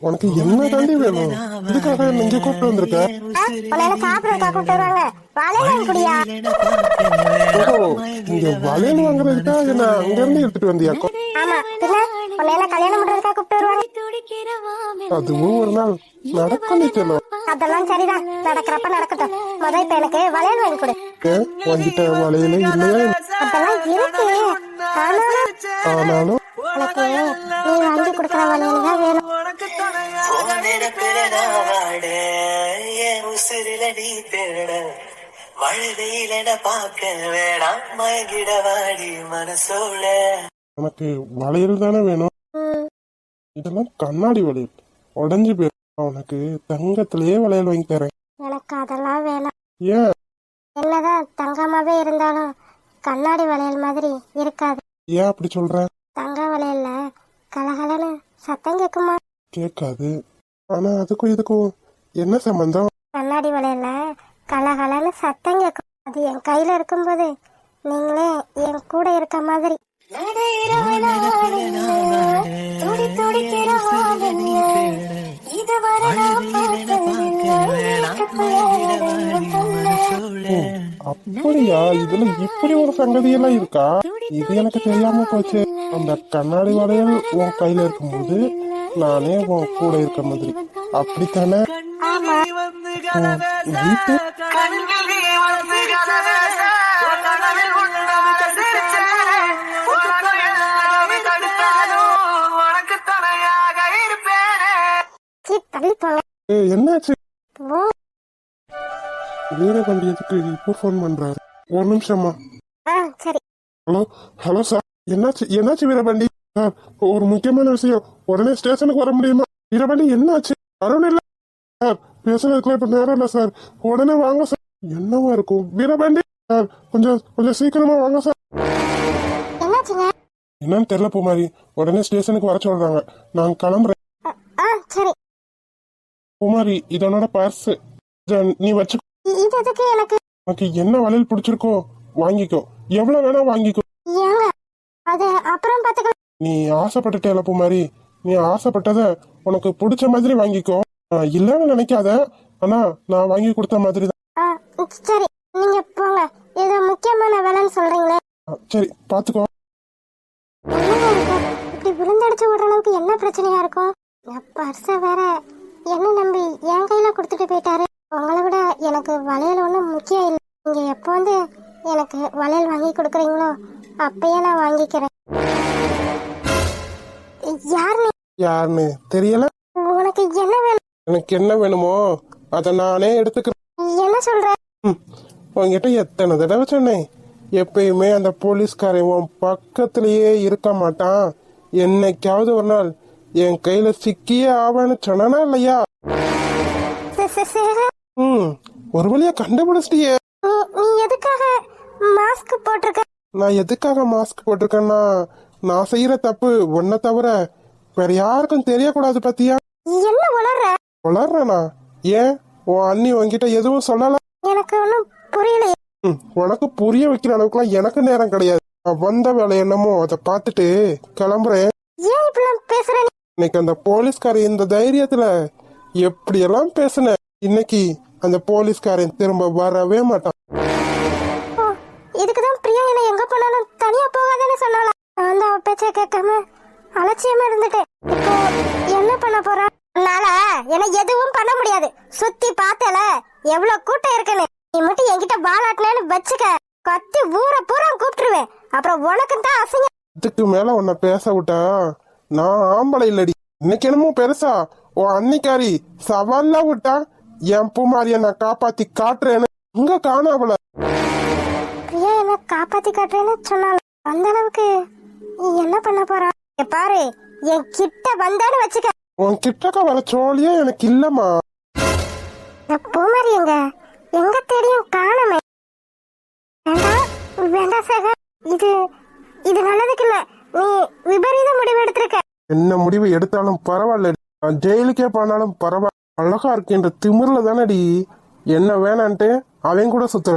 உனக்கு என்ன தாண்டி வேணும்? இதுக்காக நீங்க கூப்பிட்டு வந்திருக்க? நீங்க வளையல் வாங்குறதுக்காக என்ன அங்க இருந்து எடுத்துட்டு வந்தியா? அதுவும் ஒரு நாள் நடக்கும். அதெல்லாம் சரிதான், நடக்கிறப்ப நடக்கட்டும். முதல் இப்ப எனக்கு வளையல் வாங்கி கொடு. வாங்கிட்ட வளையல இல்லையா? அதெல்லாம் இருக்கு, ஆனாலும் எனக்கு நீ வாங்கி கொடுக்குற வளையல் தான் வேணும். உனக்கு வளையல் தானே வேணும்? இதெல்லாம் கண்ணாடி வளையல், உடஞ்சு போயிடும். உனக்கு தங்கத்திலேயே வளையல் வாங்கி தரேன். எனக்கு அதெல்லாம் வேணாம். ஏன்? என்னதான் தங்கமாவே இருந்தாலும் கண்ணாடி வளையல் மாதிரி இருக்காது. ஏன் அப்படி சொல்ற? தங்க வளையல்ல கலகலன்னு சத்தம் கேக்குமா? கேட்காது. ஆனா அதுக்கும் இதுக்கும் என்ன சம்பந்தம்? கண்ணாடி வளையல்ல கலகலன்னு சத்தம் கேக்கும். அது என் கையில இருக்கும்போது நீங்களே என் கூட இருக்க மாதிரி. அப்படியா? இதுல இப்படி ஒரு சங்கதியெல்லாம் இருக்கா? இது எனக்கு தெரியாம போச்சு. அந்த கண்ணாடி வளையல் உன் கையில இருக்கும்போது நானே உன் கூட இருக்க மாதிரி, அப்படித்தானே? என்னாச்சு? வீரபாண்டியத்துக்கு இப்போ போன் பண்றாரு. ஒரு நிமிஷமா. ஹலோ ஹலோ சார், என்னாச்சு வீரபாண்டி? சார், ஒரு முக்கியமான விஷயம், உடனே ஸ்டேஷனுக்கு வர முடியுமா? வீரபாண்டி என்னாச்சு? வரணும் இல்ல சார், பேசுறதுக்குள்ள இப்ப நேரம் இல்ல சார், உடனே வாங்க சார். என்னவா இருக்கும் வீரபாண்டி? சார், கொஞ்சம் சீக்கிரமா வாங்க சார். என்னன்னு தெரியல பூமாரி, உடனே ஸ்டேஷனுக்கு வர சொல்றாங்க. நான் கிளம்புறேன். பூமாரி, இதனோட பர்ஸ் நீ வச்சு. உனக்கு என்ன வளையல் பிடிச்சிருக்கோ வாங்கிக்கோ, எவ்வளவு வேணா வாங்கிக்கோ. நீ ஆசைப்பட்டுட்டேல பூமாரி, நீ ஆசைப்பட்டத உனக்கு பிடிச்ச மாதிரி வாங்கிக்கோ. இல்லன்னு நினைக்காத, ஆனா நான் வாங்கி கொடுத்த மாதிரி தான். சரி, நீங்க போங்க. ஏதோ முக்கியமான வேலைன்னு சொல்றீங்களே. சரி, பாத்துக்கோ. இப்படி விழுந்தடிச்சு விடுற அளவுக்கு என்ன பிரச்சனையா இருக்கும்? பர்ஸ வேற என்ன நம்பி என் கையில கொடுத்துட்டு போயிட்டாரு. உங்களை விட எனக்கு வளையல் ஒன்றும் முக்கியம் இல்லை. நீங்க எப்போ வந்து எனக்கு வளையல் வாங்கி கொடுக்குறீங்களோ அப்பயே நான் வாங்கிக்கிறேன். யாருன்னு தெரியல. உனக்கு என்ன வேணும்? எனக்கு என்ன வேணுமோ அத நானே எடுத்துக்கிறேன். என்ன சொல்ற? உங்ககிட்ட எத்தனை தடவை சொன்னேன், எப்பயுமே அந்த போலீஸ்காரன் உன் பக்கத்திலேயே இருக்க மாட்டான், என்னைக்காவது ஒரு நாள் என் கையில சிக்கியே ஆவான்னு சொன்னா இல்லையா? ஒரு வழியா கண்டுபிடிச்சிட்டியே. நீ எதுக்காக மாஸ்க் போட்டிருக்க? நான் எதுக்காக மாஸ்க் போட்டிருக்கேன்னா, நான் செய்யற தப்பு ஒன்ன தவிர வேற யாருக்கும் தெரியக்கூடாது. பத்தியா? என்ன வளர்றனா? ஏன் உன் அண்ணி உன்கிட்ட எதுவும் சொல்லல? எனக்கு ஒன்னும் புரியல. உனக்கு புரிய வைக்கிற அளவுக்குலாம் எனக்கு நேரம் கிடையாது. வந்த வேலை என்னமோ அதை பார்த்துட்டு கிளம்புறேன். ஏன் இப்படிலாம் பேசுற? இன்னைக்கு அந்த போலீஸ்காரன் இந்த தைரியத்துல எப்படி எல்லாம் பேசுன, இன்னைக்கு அந்த போலீஸ்காரன் திரும்ப வரவே மாட்டான். இதுக்குதான் பிரியா என்ன எங்க போனாலும் தனியா போகாதேன்னு சொன்னால. நான் அவ பேச்ச கேட்காம அலட்சியமா இருந்துட்டேன். இப்போ என்ன பண்ண போற? என்னால என்ன எதுவும் பண்ண முடியாது. சுத்தி பார்த்தல எவ்வளவு கூட்டம் இருக்குன்னு. நீ மட்டும் என்கிட்ட பாலாட்டினு வச்சுக்க, கத்தி ஊரை பூரா கூப்பிட்டுருவேன். அப்புறம் உனக்கு தான் அசிங்கம். இதுக்கு மேல உன்னை பேச விட்டா நான் ஆம்பளை இல்லடி. இன்னைக்கு என்னமோ பெருசா உன் அன்னிக்காரி சவால்லாம் விட்டா என் பூமாரிய நான் காப்பாத்தி காட்டுறேன்னு இங்க காணாவல. பிரியா என்ன காப்பாத்தி காட்டுறேன்னு சொன்னாலும் அந்த அளவுக்கு என்ன பண்ண போறா பாரு. என் கிட்ட வந்தான்னு வச்சுக்க. உன் கிட்டக்க வர சோழியா எனக்கு இல்லம்மா. பூமாரி எங்க தேடியும் காணமே. வேண்டாம் சேகர், இது நல்லதுக்கு இல்ல. நீ விபரீத முடிவு எடுத்திருக்க. என்ன முடிவு எடுத்தாலும் பரவாயில்ல, ஜெயிலுக்கே போனாலும் பரவாயில்ல. அழகா இருக்கின்ற திமிர்ல தானடி என்ன வேணான்ட்டு அவன் கூட சுத்துற.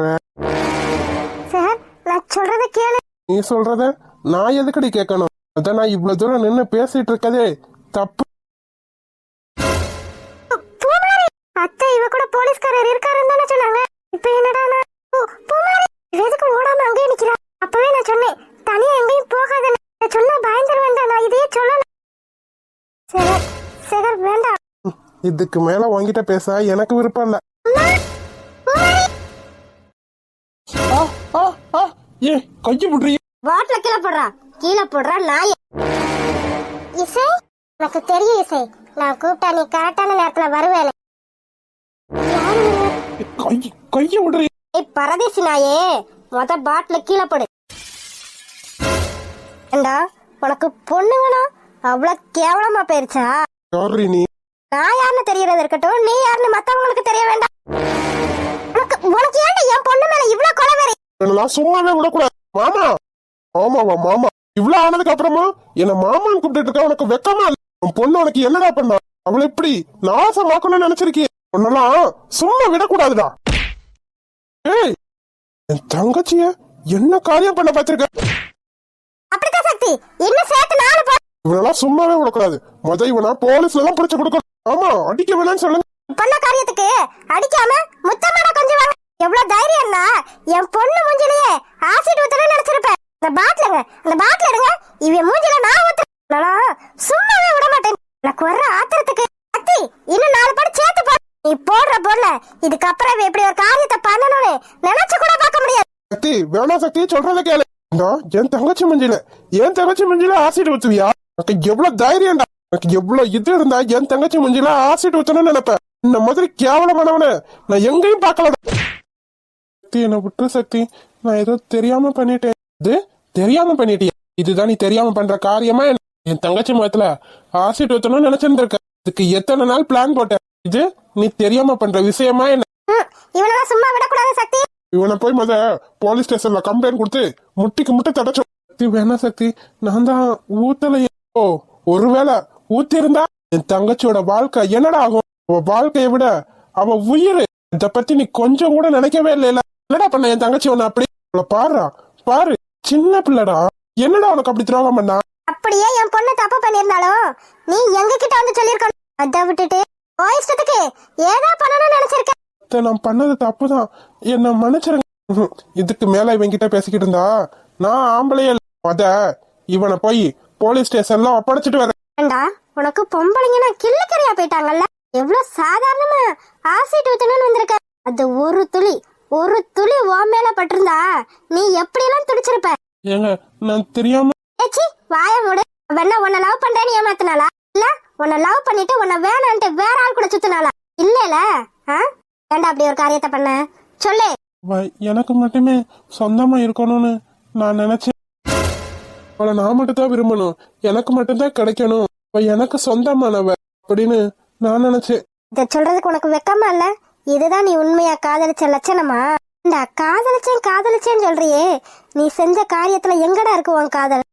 சார் நான் சொல்றத கேளு. நீ சொல்றத நான் எதுக்கடி கேட்கணும்? அதான் நான் இவ்வளவு தூரம் நின்னு பேசிட்டு இருக்கதே தப்பு. பூமாரி அத்தை இவ கூட போலீஸ்காரர் இருக்காருன்னு தானே சொன்னாங்க. இப்போ என்னடா பூமாரி எதுக்கு ஓடாம அங்கேயே நிக்கிறா? அப்பவே நான் சொன்னேன் தனியா எங்கேயும் போகாதன்னு. நான் சொன்னா பயந்துருவேன். நான் இதையே சொல்லல. சார் சார் வேண்டாம். இதுக்கு மேல உன்கிட்ட பேச எனக்கு விருப்பம் இல்ல. ஏ கையை விடுறீ? வாட்ல கீழே போடுறா நாய். இசை எனக்கு தெரியும் இசை. நான் கூப்பிட்டா நீ கரெக்டான நேரத்துல வருவேன். கையை விடுறீ? ஏய் பரதேசி நாயே, மொத பாட்டில கீழே போடு. ஏண்டா உனக்கு பொண்ணு வேணும் அவ்வளவு கேவலமா போயிருச்சா? யாரு நீ? நான் யாருன்னு தெரியறது இருக்கட்டும், நீ யாருன்னு மத்தவங்களுக்கு தெரிய வேண்டாம். உனக்கு ஏன்டா என் பொண்ணு மேல இவ்வளவு கொலை வெறி? என்னெல்லாம் சும்மாவே விடக்கூடாது மாமா. ஆமாவா மாமா? இவ்வளவு ஆனதுக்கு அப்புறமா என்ன மாமான்னு கூப்பிட்டு இருக்க உனக்கு வெக்கமா இல்ல? உன் பொண்ணு உனக்கு என்னடா பண்ணா? அவளை எப்படி நாசமாக்கணும்னு நினைச்சிருக்கீ? உன்னெல்லாம் சும்மா விடக்கூடாதுடா. ஏய் என் தங்கச்சிய என்ன காரியம் பண்ண பாத்திருக்க? அப்படிதான் சக்தி இன்னும் சேர்த்து நாலு போ. இவனெல்லாம் சும்மாவே விடக்கூடாது. இவனா போலீஸ்ல தான் பிடிச்சு கொடுக்கணும். ஆமா அடிக்க வேணாம்னு சொல்லுங்க. பண்ண காரியத்துக்கு அடிக்காம முத்தமான கொஞ்சம் வாங்க. எவ்வளவு தைரியம்னா என் பொண்ணு மூஞ்சிலேயே ஆசிட் ஊத்தணும்னு நினைச்சிருப்பேன். அந்த பாட்டில் எடுங்க. இவன் மூஞ்சில நான் ஊத்துறேன். சும்மாவே விட மாட்டேன். எனக்கு வர்ற ஆத்திரத்துக்கு சக்தி இன்னும் 4 படம் சேர்த்து போ. நீ போடுற பொருள இதுக்கப்புறம் எப்படி ஒரு காரியத்தை பண்ணணும்னு நினைச்சு கூட பார்க்க முடியாது. சக்தி வேணா சக்தி சொல்றத கேளு. என் தங்கச்சி மஞ்சில ஆசிட் ஊத்துவியா? எனக்கு எவ்வளவு தைரியம்டா. எனக்கு எவ்வளவு இது இருந்தா என் தங்கச்சி மஞ்சில ஆசிட் ஊத்தணும்னு நினைப்பேன். இந்த மாதிரி கேவலமானவன நான் எங்கேயும் பார்க்கலடா. சக்தி என்ன விட்டு சக்தி. நான் ஏதோ தெரியாம பண்ணிட்டேன். இது தெரியாம பண்ணிட்டியா? இதுதான் நீ தெரியாம பண்ற காரியமா? என் தங்கச்சி முகத்துல ஆசிட் ஊத்தணும்னு நினைச்சிருந்திருக்க. இதுக்கு எத்தனை நாள் பிளான் போட்டேன். இது நீ தெரியாம பண்ற விஷயமா என்ன? இவனெல்லாம் சும்மா விடக்கூடாது சக்தி. இவனை போய் போலீஸ் ஸ்டேஷன்ல கம்ப்ளைண்ட் கொடுத்து முட்டிக்கு முட்டை தடச்சோம். சக்தி வேணா சக்தி, நான் தான் ஊத்தலையே. ஓ ஒருவேளை ஊத்தி இருந்தா என் தங்கச்சியோட வாழ்க்கை என்னடா ஆகும்? அவ வாழ்க்கையை விட அவ உயிர். இத பத்தி நீ கொஞ்சம் கூட நினைக்கவே இல்லைல. என்னடா பண்ண என் தங்கச்சி உன்ன அப்படி? பாரு சின்ன பிள்ளடா. என்னடா உனக்கு அப்படி துரோகம் பண்ணா? அப்படியே என் பொண்ணு தப்பு பண்ணிருந்தாலும் நீ எங்க கிட்ட வந்து சொல்லிருக்கணும். அதை விட்டுட்டு இஷ்டத்துக்கு ஏதோ பண்ணணும்னு நினைச்சிருக்க. நான் பண்ணது தப்புதான், என்ன மன்னிச்சிருங்க. இதுக்கு மேல இவன் கிட்ட பேசிக்கிட்டு இருந்தா நான் ஆம்பளையே இல்ல. இவனை போய் போலீஸ் ஸ்டேஷன்ல ஒப்படைச்சிட்டு வரேன். உனக்கு பொம்பளைங்கன்னா கிள்ளுக்கறியா போயிட்டாங்கல்ல. எவ்வளவு சாதாரணமா ஆசிட் ஊத்தணும்னு வந்திருக்க. அது ஒரு துளி உன் மேல பட்டிருந்தா நீ எப்படி எல்லாம் துடிச்சிருப்ப. ஏங்க நான் தெரியாம. ஏச்சி வாய மூடு. வேணா உன்னை லவ் பண்றேன்னு ஏமாத்தினாளா? இல்ல உன்னை லவ் பண்ணிட்டு உன்னை வேணான்ட்டு வேற ஆள் கூட சுத்தினாளா? இல்லல ஏண்டா அப்படி ஒரு காரியத்தை பண்ண சொல்லு. எனக்கு மட்டுமே சொந்தமா இருக்கணும்னு நான் நினைச்சேன். அவளை நான் மட்டும் தான் விரும்பணும், எனக்கு மட்டும்தான் கிடைக்கணும், எனக்கு சொந்தமானவ அப்படின்னு நான் நினைச்சேன். இத சொல்றதுக்கு உனக்கு வெக்கமா இல்ல? இதுதான் நீ உண்மையா காதலிச்ச லட்சணமா? இந்த காதலிச்சேன்னு சொல்றியே, நீ செஞ்ச காரியத்துல எங்கடா இருக்கு உன் காதல்?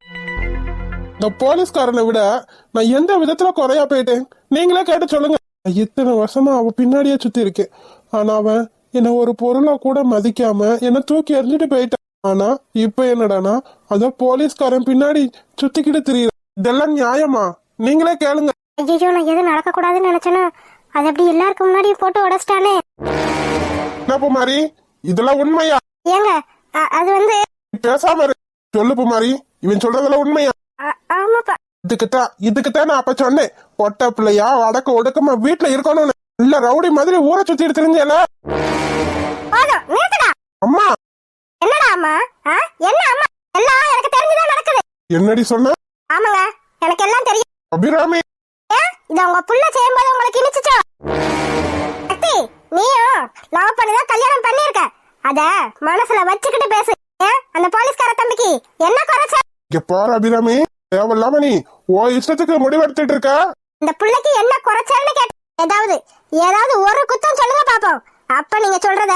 இந்த போலீஸ்காரனை விட நான் எந்த விதத்துல குறையா போயிட்டேன் நீங்களே கேட்டு சொல்லுங்க. இத்தனை வருஷமா அவ பின்னாடியே சுத்தி இருக்கேன். ஆனா அவன் என்ன ஒரு பொருளா கூட மதிக்காம என்ன தூக்கி எறிஞ்சிட்டு போயிட்டான். ஆனா இப்ப என்னடானா அத போலீஸ்காரன் பின்னாடி சுத்திக்கிட்டு தெரியுது. இதெல்லாம் நியாயமா? நீங்களே கேளுங்க. ஐயோ நான் எது நடக்க கூடாதுன்னு நினைச்சேன்னா அது அப்படி எல்லாருக்கும் முன்னாடியும் போட்டு உடைச்சிட்டானே. என்ன பூமாரி இதெல்லாம் உண்மையா? ஏங்க அது வந்து பேசாம இரு. சொல்லு பூமாரி, இவன் சொல்றதெல்லாம் உண்மையா? ஆமாப்பா. இதுக்குத்தான் நான் அப்ப சொன்னேன், பொட்ட பிள்ளையா அடக்க ஒடுக்கமா வீட்டுல இருக்கணும்னு. இல்ல ரவுடி மாதிரி ஊரை சுத்திட்டு தெரிஞ்சல. அம்மா என்னடா அம்மா? என்ன அம்மா? எல்லாம் எனக்கு தெரிஞ்சுதான் நடக்குது. என்னடி சொன்ன? ஆமாங்க எனக்கு எல்லாம் தெரியும். அபிராமி இத உங்க புள்ள செய்யும்போது உங்களுக்கு இனிச்சுச்சோ? சக்தி நீயும் லவ் பண்ணிதான் கல்யாணம் பண்ணிருக்க. அத மனசுல வச்சுக்கிட்டு பேசு. அந்த போலீஸ்கார தம்பிக்கு என்ன குறைச்ச? இங்க பாரு அபிராமி, தேவையில்லாம நீ ஓ இஷ்டத்துக்கு முடிவெடுத்துட்டு இருக்க. இந்த புள்ளைக்கு என்ன குறைச்சல்னு கேட்ட ஏதாவது ஒரு குத்தம் சொல்லுங்க பாப்போம். அப்ப நீங்க சொல்றத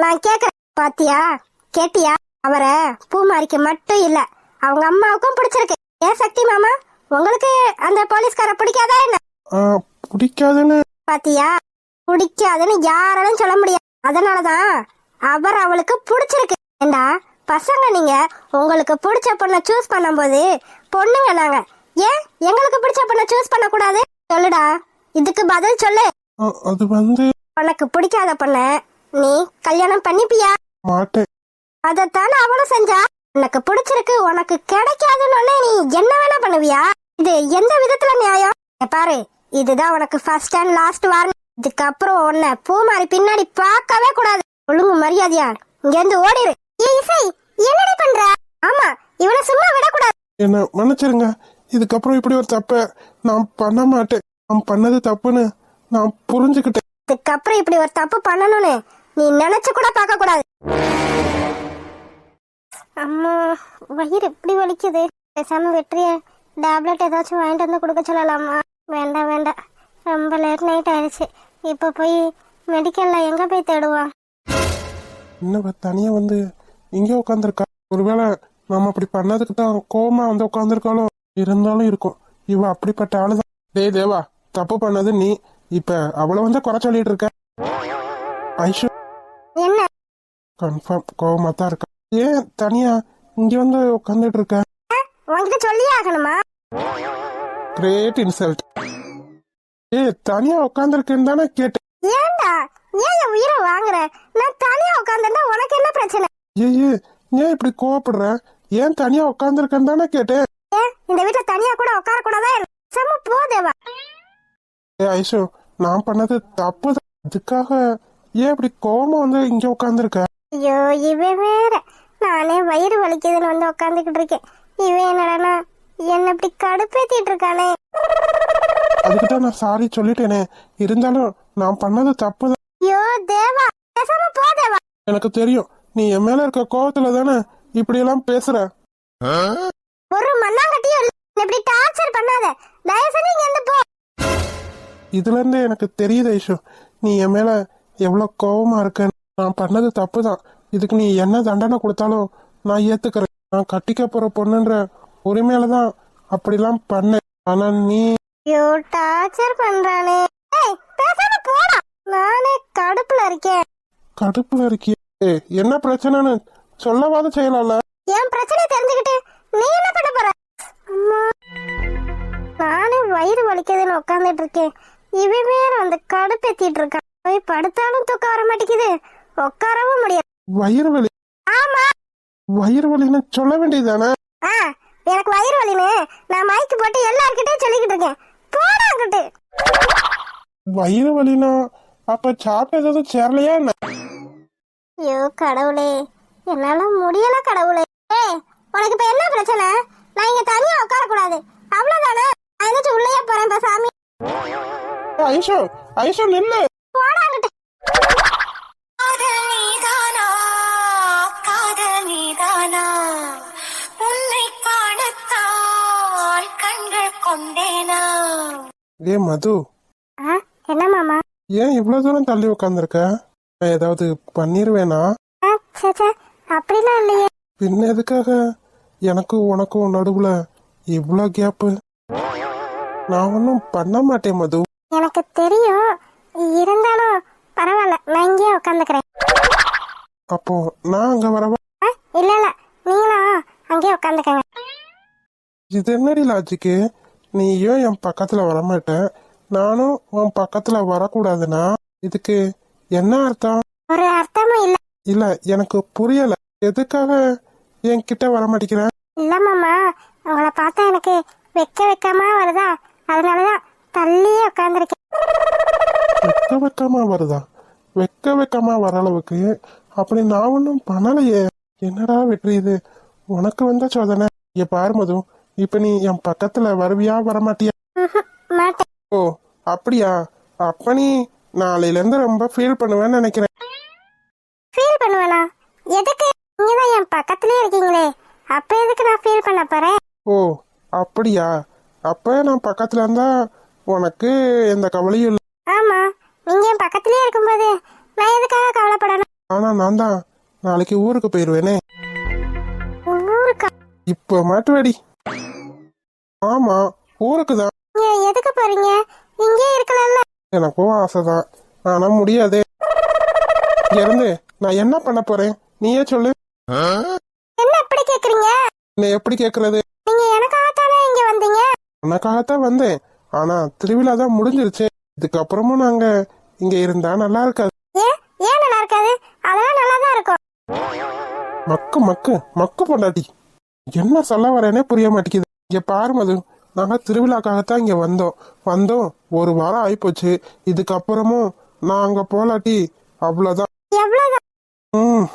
நான் கேக்குறேன். பாத்தியா கேட்டியா? அவரை பூமாரிக்கு மட்டும் இல்ல அவங்க அம்மாவுக்கும் பிடிச்சிருக்கு. ஏன் சக்தி மாமா உங்களுக்கு அந்த போலீஸ்கார பிடிக்காதா என்ன? பிடிக்காதுன்னு பாத்தியா? பிடிக்காதுன்னு யாராலும் சொல்ல முடியாது. அதனாலதான் அவர் அவளுக்கு பிடிச்சிருக்கு. ஏண்டா பசங்க, நீங்க உங்களுக்கு பிடிச்ச பொண்ணை சூஸ் பண்ணும்போது பொண்ணுங்க நாங்க ஏன் எங்களுக்கு பிடிச்ச பொண்ணை சூஸ் பண்ண கூடாது? சொல்லுடா, இதுக்கு பதில் சொல்லு. அது வந்து உனக்கு பிடிக்காத பொண்ண நீ கல்யாணம் பண்ணிப்பியா? மாட்டேன். அதத்தானே அவளும் செஞ்சா. உனக்கு பிடிச்சிருக்கு, உனக்கு கிடைக்காதுன்னு நீ என்ன வேணா பண்ணுவியா? இது எந்த விதத்துல நியாயம்? பாரு, இதுதான் உனக்கு ஃபர்ஸ்ட் அண்ட் லாஸ்ட் வார்னிங். இதுக்கப்புறம் உன்னை பூமாரி பின்னாடி பார்க்கவே கூடாது. ஒழுங்கு மரியாதையா இங்க இருந்து ஓடிரு. இசை, என்னடி பண்ற? ஆமா, இவனை சும்மா விடக்கூடாது. என்ன மன்னிச்சிருங்க. இதுக்கப்புறம் இப்படி ஒரு தப்ப நான் பண்ண மாட்டேன். நான் பண்ணது தப்புன்னு நான் புரிஞ்சுக்கிட்டேன். இதுக்கப்புறம் இப்படி ஒரு தப்பு பண்ணணும்னு நீ நினைச்சு கூட பார்க்க கூடாது. அம்மா, வயிறு இப்படி வலிக்குது. பேசாம வெற்றிய டேப்லெட் ஏதாச்சும் வாங்கிட்டு வந்து கொடுக்க சொல்லலாமா? வேண்டாம் வேண்டாம், ரொம்ப லேட் நைட் ஆயிடுச்சு. இப்போ போய் மெடிக்கல்ல எங்க போய் தேடுவான்? இன்னும் தனியா வந்து இங்கே உட்காந்துருக்கா. ஒருவேளை நம்ம அப்படி பண்ணதுக்கு தான் கோவமா வந்து உட்காந்துருக்காளோ? இருந்தாலும் இருக்கும், இவ அப்படிப்பட்ட ஆளுதான். டேய் தேவா, தப்பு பண்ணது நீ. இப்ப அவளை வந்து குறை சொல்லிட்டு இருக்க. ஐஷு என்ன கன்ஃபார்ம் கோவமா தான் இருக்கா. ஏன் தனியா இங்க வந்து உட்காந்துட்டு இருக்க? உங்ககிட்ட சொல்லியே ஆகணுமா? Great insult. தனியா உட்காந்துருக்கேன்னு தானே கேட்டேன். ஏண்டா ஏன் என் உயிரை வாங்குற? நான் தனியா உட்காந்துருந்தா உனக்கு என்ன பிரச்சனை? ஏன் இப்படி கோவப்படுற? ஏன் தனியா உட்காந்துருக்கேன்னு தானே கேட்டேன். இந்த வீட்டுல தனியா கூட உட்கார கூடாதா? செம்ம போதேவா. ஐஷு, நான் பண்ணது தப்பு தான். அதுக்காக ஏன் இப்படி கோவமா வந்து இங்க உட்காந்துருக்க? ஐயோ, இவன் வேற. நானே வயிறு வலிக்குதுன்னு வந்து உட்காந்துக்கிட்டு இருக்கேன். இவன் என்னடா என்ன இப்படி கடுப்பேத்திட்டு இருக்கானே. அதுக்குதான் நான் சாரி சொல்லிட்டேனே. இருந்தாலும் நான் பண்ணது தப்பு தான். ஐயோ தேவா, பேசாம போதேவா. எனக்கு தெரியும், நீ என் மேல இருக்க கோவத்துல தானே இப்படி எல்லாம் பேசுற. ஒரு மண்ணாங்கட்டியும் இப்படி டார்ச்சர் பண்ணாத. தயவு செஞ்சு இங்க இருந்து போ. இதுல இருந்து எனக்கு தெரியுது ஐஷு, நீ என் மேல எவ்வளவு கோவமா இருக்க. நான் பண்ணது தப்பு தான். இதுக்கு நீ என்ன தண்டனை கொடுத்தாலும் நான் ஏத்துக்கிறேன். நான் கட்டிக்க போற பொண்ணுன்ற உரிமையில தான் அப்படிலாம் பண்ணேன். ஆனா நீ ஐயோ டார்ச்சர் பண்றானே. பேசாம போடா. நானே கடுப்புல இருக்கேன். கடுப்புல இருக்கியே, என்ன பிரச்சனைன்னு சொல்லவாத செய்யலாம்ல. என் பிரச்சனை தெரிஞ்சுக்கிட்டு நீ என்ன பண்ண போற? அம்மா, நானே வயிறு வலிக்குதுன்னு உட்காந்துட்டு இருக்கேன். இவன் வேற வந்து கடுப்பேத்திட்டு இருக்கான். போய் படுத்தாலும் தூக்கம் வர மாட்டேங்குது, உட்காரவும் முடியாது. வயிறு வலி? ஆமா, வயிறு வலின்னு சொல்ல வேண்டியதானே? எனக்கு வயிறு வலின்னு நான் மைக்கு போட்டு எல்லார்கிட்டயும் சொல்லிக்கிட்டு இருக்கேன். போடாங்கிட்டு. வயிறு வலினா அப்ப சாப்பிட்ட ஏதாவது சேரலையா என்ன? ஐயோ கடவுளே, என்னால முடியல கடவுளே. உனக்கு இப்ப என்ன பிரச்சனை? நான் இங்க தனியா உட்கார கூடாது அவ்வளவுதானே? நான் எதாச்சும் உள்ளேயே போறேன் சாமி. ஐஷு, ஐஷு நில்லு. போடாங்கிட்டு. ஏ மது, என்ன மாமா? ஏன் இவ்வளவு தூரம் தள்ளி உட்காந்துருக்க? ஏதாவது பண்ணிருவேனா? அப்படிலாம் இல்லையே. பின்ன எதுக்காக எனக்கும் உனக்கும் நடுவுல இவ்வளவு கேப்பு? நான் ஒன்னும் பண்ண மாட்டேன் மது. எனக்கு தெரியும், இருந்தாலும் பரவாயில்ல, நான் இங்கேயே உட்காந்துக்கிறேன். அப்போ நான் அங்க வரவா? இல்ல இல்ல, நீங்களும் அங்கேயே உட்காந்துக்கங்க. இது என்னடி லாஜிக்கு? நீ ஏன் என் பக்கத்துல வரமாட்ட, நானும் உன் பக்கத்துல வரக்கூடாதுன்னா இதுக்கு என்ன அர்த்தம்? ஒரு அர்த்தமும் இல்ல. இல்ல, எனக்கு புரியல. எதுக்காக என் கிட்ட வர மாட்டேங்கிற? இல்ல மாமா, உங்களை பார்த்தா எனக்கு வெக்கமா வருதா, அதனாலதான் தள்ளியே உட்காந்துருக்கேன். வெக்கமா வருதா? வெக்கமா வர அளவுக்கு அப்படி நான் ஒன்னும் பண்ணலையே. என்னடா வெற்றி இது, உனக்கு வந்த சோதனை. பாரு மது, இப்ப நீ என் பக்கத்துல வருவியா வரமாட்டியா? மாட்டேன். ஓ அப்படியா? அப்ப நீ நாளையில இருந்து ரொம்ப ஃபீல் பண்ணுவேன்னு நினைக்கிறேன். ஃபீல் பண்ணுவேனா? எதுக்கு? நீங்கதான் என் பக்கத்துலயே இருக்கீங்களே, அப்ப எதுக்கு நான் ஃபீல் பண்ண போறேன்? ஓ அப்படியா? அப்ப நான் பக்கத்துல இருந்தா உனக்கு எந்த கவலையும் இல்லை. ஆமா, நீங்க என் பக்கத்துலயே இருக்கும்போது நான் எதுக்காக கவலைப்படணும்? ஆனா நான் தான் நாளைக்கு ஊருக்கு போயிருவேனே. ஊருக்கா? இப்ப மாட்டுவேடி. ஆமா, ஊருக்கு தான். எதுக்கு போறீங்க? இங்கே இருக்கலாம்ல. எனக்கும் ஆசைதான், ஆனா முடியாதே. இங்க இருந்து நான் என்ன பண்ண போறேன் நீயே சொல்லு. என்ன எப்படி கேக்குறீங்க? என்ன எப்படி கேக்குறது? நீங்க எனக்காகத்தானே இங்க வந்தீங்க. உனக்காகத்தான் வந்தேன். ஆனா திருவிழா தான் முடிஞ்சிருச்சு. இதுக்கப்புறமும் நாங்க இங்க இருந்தா நல்லா இருக்காது. ஏன் நல்லா இருக்காது? அதெல்லாம் நல்லா தான் இருக்கும். மக்கு மக்கு மக்கு பொண்டாட்டி, என்ன சொல்ல வரேனே புரிய மாட்டேங்குது. இங்க பாரு மது, நாங்க திருவிழாக்காகத்தான் இங்க வந்தோம் ஒரு வாரம் ஆயிப்போச்சு. இதுக்கப்புறமும் நான் அங்க போலாட்டி அவ்வளவுதான். எவ்வளவுதான்?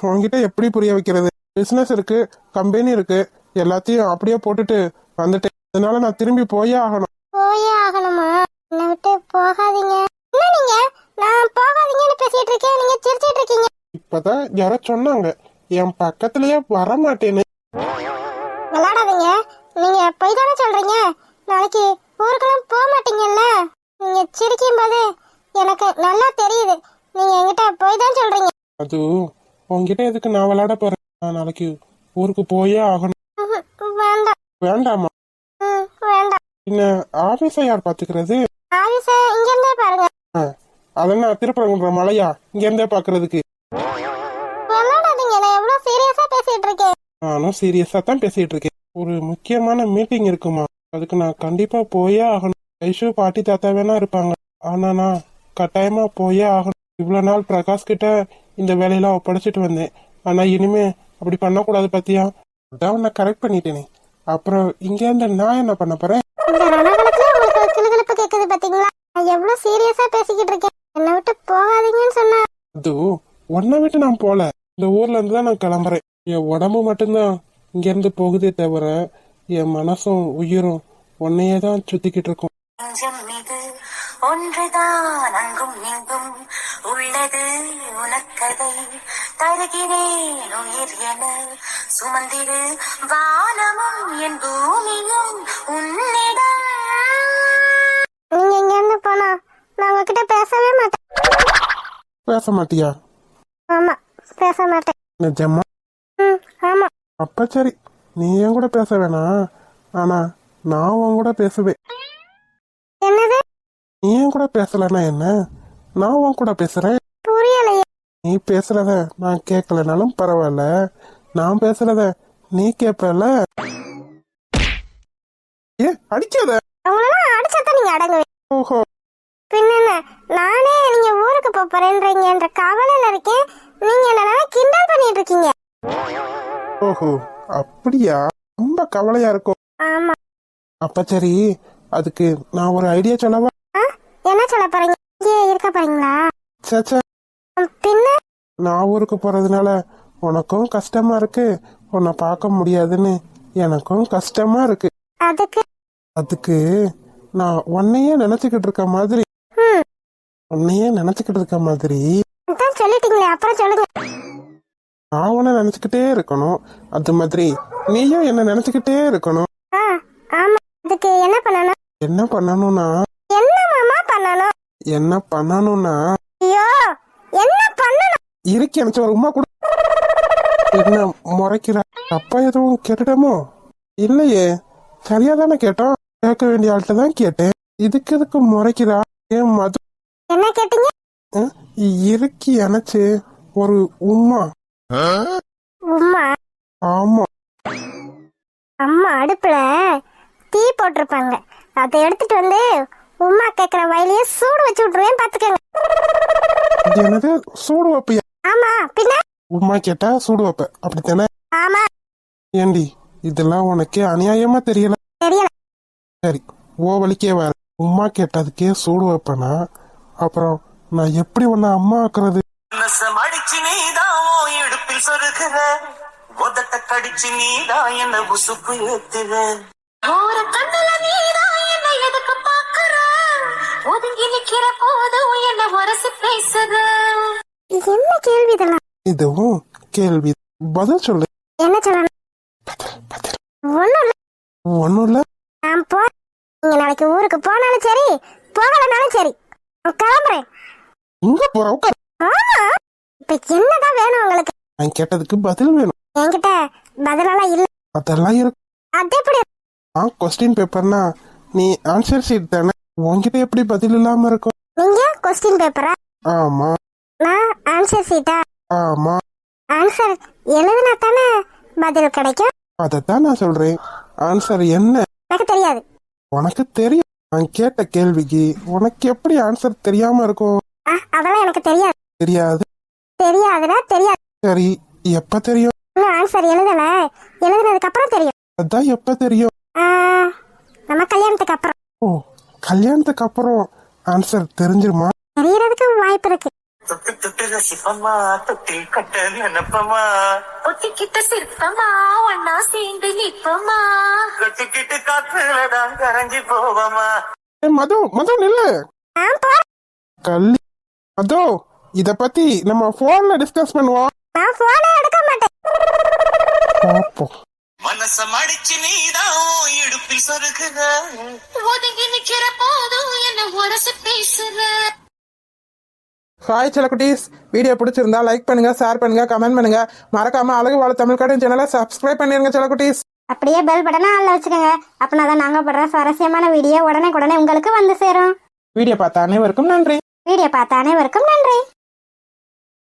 உன்கிட்ட எப்படி புரிய வைக்கிறது? பிசினஸ் இருக்கு, கம்பெனி இருக்கு, எல்லாத்தையும் அப்படியே போட்டுட்டு வந்துட்டேன். அதனால நான் திரும்பி போயே ஆகணும். போயே ஆகணுமா? என்னை விட்டு போகாதீங்க. என்ன நீங்க? நான் போகாதீங்கன்னு பேசிட்டு இருக்கேன், நீங்க சிரிச்சிட்டு இருக்கீங்க. இப்பதான் யாரோ சொன்னாங்க என் பக்கத்துலயே வர மாட்டேன்னு. விளையாடாதீங்க. நீங்க போய் தானே சொல்றீங்க. நாளைக்கு ஊருக்கெல்லாம் போக மாட்டீங்கல்ல. நீங்க சிரிக்கும் போது எனக்கு நல்லா தெரியுது. நீங்க என்கிட்ட போய் தான் சொல்றீங்க. அது உன்கிட்ட எதுக்கு நான் விளையாட போறேன்? நான் நாளைக்கு ஊருக்கு போயே ஆகணும். வேண்டாம். வேண்டாமா? வேண்டாம். என்ன ஆபீஸ யார் பாத்துக்கிறது? ஆபீஸ இங்க இருந்தே பாருங்க. அதென்ன திருப்பரங்குன்ற மலையா இங்க இருந்தே பாக்குறதுக்கு? விளையாடாதீங்க. நான் எவ்வளவு சீரியஸா பேசிட்டு இருக்கேன். நானும் சீரியஸா தான் பேசிட்டு இருக்கேன். ஒரு முக்கியமான மீட்டிங் இருக்குமா, அதுக்கு நான் கண்டிப்பா போயே ஆகணும். ஐஷு பாட்டி தாத்தா வேணா இருப்பாங்க, ஆனா நான் கட்டாயமா போயே ஆகணும். இவ்வளவு நாள் பிரகாஷ் கிட்ட இந்த வேலையெல்லாம் ஒப்படைச்சிட்டு வந்தேன். ஆனா இனிமே அப்படி பண்ணக்கூடாது பத்தியா. அதான் உன்னை கரெக்ட் பண்ணிட்டேனே. அப்புறம் இங்க இருந்து நான் என்ன பண்ண போறேன்? இந்த ரணகலத்துல உங்களுக்கு கிளுகிளுப்பு கேக்குது பாத்தீங்களா? நான் எவ்வளவு சீரியஸா பேசிக்கிட்டு இருக்கேன். என்னை விட்டு போகாதீங்கன்னு சொன்னா. அது உன்னை விட்டு நான் போல, இந்த ஊர்ல இருந்து தான் நான் கிளம்புறேன். என் உடம்பு மட்டும்தான் இங்க இருந்து போகுதே தவிர என் மனசும் உயிரும் உன்னையே தான் சுத்திக்கிட்டு இருக்கும். ஒன்றுதான் அங்கும் இங்கும் உள்ளது உனக்கதை தருகிறேன் உயிர் என சுமந்திரு வானமும் என் பூமியும் உன்னிடம். நீங்க இங்க இருந்து போனா நான் உங்ககிட்ட பேசவே மாட்டேன். பேச மாட்டியா? ஆமா, பேச மாட்டேன். நிஜமா? ஆமா. அப்ப சரி, நீ என் கூட பேச வேணாம். ஆனா நான் உன் கூட பேசுவேன். என்னது? நீ என் கூட பேசலன்னா என்ன, நான் உன் கூட பேசுறேன். புரியலையே. நீ பேசுறத நான் கேட்கலனாலும் பரவாயில்ல, நான் பேசுறத நீ கேட்பல. ஏ அடிக்காத. உங்களெல்லாம் அடிச்சாதான் நீங்க அடங்குவீங்க. ஓஹோ. பின்ன என்ன, நானே நீங்க ஊருக்கு போறேன்றீங்கன்ற கவலையில இருக்கேன். நீங்க என்ன கிண்டல் பண்ணிட்டு இருக்கீங்க. ஓஹோ அப்படியா? ரொம்ப கவலையா இருக்கும். ஆமா. அப்ப சரி, அதுக்கு நான் ஒரு ஐடியா சொல்லவா? என்ன சொல்ல போறீங்க? இங்கே இருக்க போறீங்களா? சேச்சா, பின்ன நான் ஊருக்கு போறதுனால உனக்கும் கஷ்டமா இருக்கு, உன்னை பார்க்க முடியாதுன்னு எனக்கும் கஷ்டமா இருக்கு. அதுக்கு நான் உன்னையே நினைச்சுக்கிட்டு இருக்க மாதிரி சொல்லிட்டீங்களே, அப்புறம் சொல்லுங்க. நான் உன்னை நினைச்சுக்கிட்டே இருக்கணும், அது மாதிரி நீயும் என்ன நினைச்சுக்கிட்டே இருக்கணும். ஆமா. அதுக்கு என்ன பண்ணணும்? என்ன பண்ணணும்னா என்ன பண்ணணும்னா ஐயோ, என்ன பண்ணணும்? இருக்கு எனக்கு ஒரு உமா கூட. என்ன முறைக்கிறா? அப்பா எதுவும் கேட்டுட்டமோ? இல்லையே, சரியா தானே கேட்டோம். கேட்க வேண்டிய ஆள்கிட்ட தான் கேட்டேன். இதுக்கு எதுக்கு முறைக்கிறா? ஏன் மது? என்ன கேட்டீங்க? இருக்கு எனக்கு ஒரு உமா. உம்மா? ஆமா. அம்மா அடுப்புல தீ போட்டிருப்பாங்க, அதை எடுத்துட்டு வந்து உமா கேக்குற வயலையே சூடு வச்சு விட்டுருவேன், பாத்துக்கங்க. என்னது சூடு வைப்பியா? ஆமா, பின்ன உமா கேட்டா சூடு வைப்ப, அப்படித்தானே? ஆமா. ஏண்டி இதெல்லாம் உனக்கே அநியாயமா தெரியல? சரி, ஓ வலிக்கே வர. உமா கேட்டதுக்கே சூடு வைப்பனா, அப்புறம் நான் எப்படி உன்னை அம்மா ஆக்குறது? அடிச்சு நீதான் இடுப்பில் சொருகிற, உதட்ட கடிச்சு நீதான் என்ன உசுப்பு ஏத்துற, ஒரு கண்ணுல நீதான் என்ன எதுக்கு பாக்குற, ஒதுங்கி நிக்கிற போதும் என்ன உரசி பேசுற. என்ன கேள்வி இதெல்லாம்? இதுவும் கேள்வி, பதில் சொல்லு. என்ன சொல்லணும்? ஒண்ணும் இல்ல. நான் நீங்க நாளைக்கு ஊருக்கு போனாலும் சரி, போகலனாலும் சரி, கிளம்புறேன். இங்க போற உட்கார். இப்ப என்னதான் வேணும் உங்களுக்கு? நான் கேட்டதுக்கு பதில் வேணும். என்கிட்ட பதிலெல்லாம் இல்ல. அதெல்லாம் இருக்கு. அது எப்படி? கொஸ்டின் பேப்பர்னா நீ ஆன்சர் ஷீட் தானே, உன்கிட்ட எப்படி பதில் இல்லாம இருக்கும்? நீங்க கொஸ்டின் பேப்பரா? ஆமா. நான் ஆன்சர் சீட்டா? ஆமா, ஆன்சர் எழுதுனா தானே பதில் கிடைக்கும். அதைத்தான் நான் சொல்றேன். ஆன்சர் என்ன? எனக்கு தெரியாது. உனக்கு தெரியும். நான் கேட்ட கேள்விக்கு உனக்கு எப்படி ஆன்சர் தெரியாம இருக்கும்? அதெல்லாம் எனக்கு தெரியாது. தெரியாது? தெரியாதுன்னா தெரியாது. சரி, எப்ப தெரியும்? இன்னும் ஆன்சர் எழுதல, எழுதுனதுக்கு அப்புறம் தெரியும். அதான் எப்ப தெரியும்? நம்ம கல்யாணத்துக்கு அப்புறம். ஓ, கல்யாணத்துக்கு அப்புறம் ஆன்சர் தெரிஞ்சிருமா? தெரியறதுக்கு வாய்ப்பு இருக்கு. தொட்டு தொட்டு ரசிப்பமா, தொட்டி கட்ட நினைப்பமா, ஒட்டிக்கிட்ட சிற்பமா ஒன்னா சேர்ந்து நிற்பமா, கட்டிக்கிட்டு காத்துலதான் கரைஞ்சி போவமா. மது மது நில்லு. நான் போறேன். கல்லி மது, இத பத்தி நம்ம போன்ல டிஸ்கஸ் பண்ணுவோம். நான் போனே எடுக்க மாட்டேன். பாப்போம். மனச மடிச்சு நீதான் உன் இடுப்பில் சொருகுற, ஒதுங்கி நிக்கிற போதும் என்ன உரசி பேசுற. ஹாய் செல்லக்குட்டீஸ், வீடியோ பிடிச்சிருந்தா லைக் பண்ணுங்க, ஷேர் பண்ணுங்க, கமெண்ட் பண்ணுங்க. மறக்காம அழகு வாழ தமிழ் கார்ட்டூன் சேனலை சப்ஸ்கிரைப் பண்ணிருங்க செல்லக்குட்டீஸ். அப்படியே பெல் பட்டனை ஆன்ல வச்சுக்கோங்க. அப்படின்னா தான் நாங்க படுற சுவாரஸ்யமான வீடியோ உடனே உங்களுக்கு வந்து சேரும். வீடியோ பார்த்த அனைவருக்கும் நன்றி. வீடியோ பார்த்த அனைவருக்கும் நன்றி.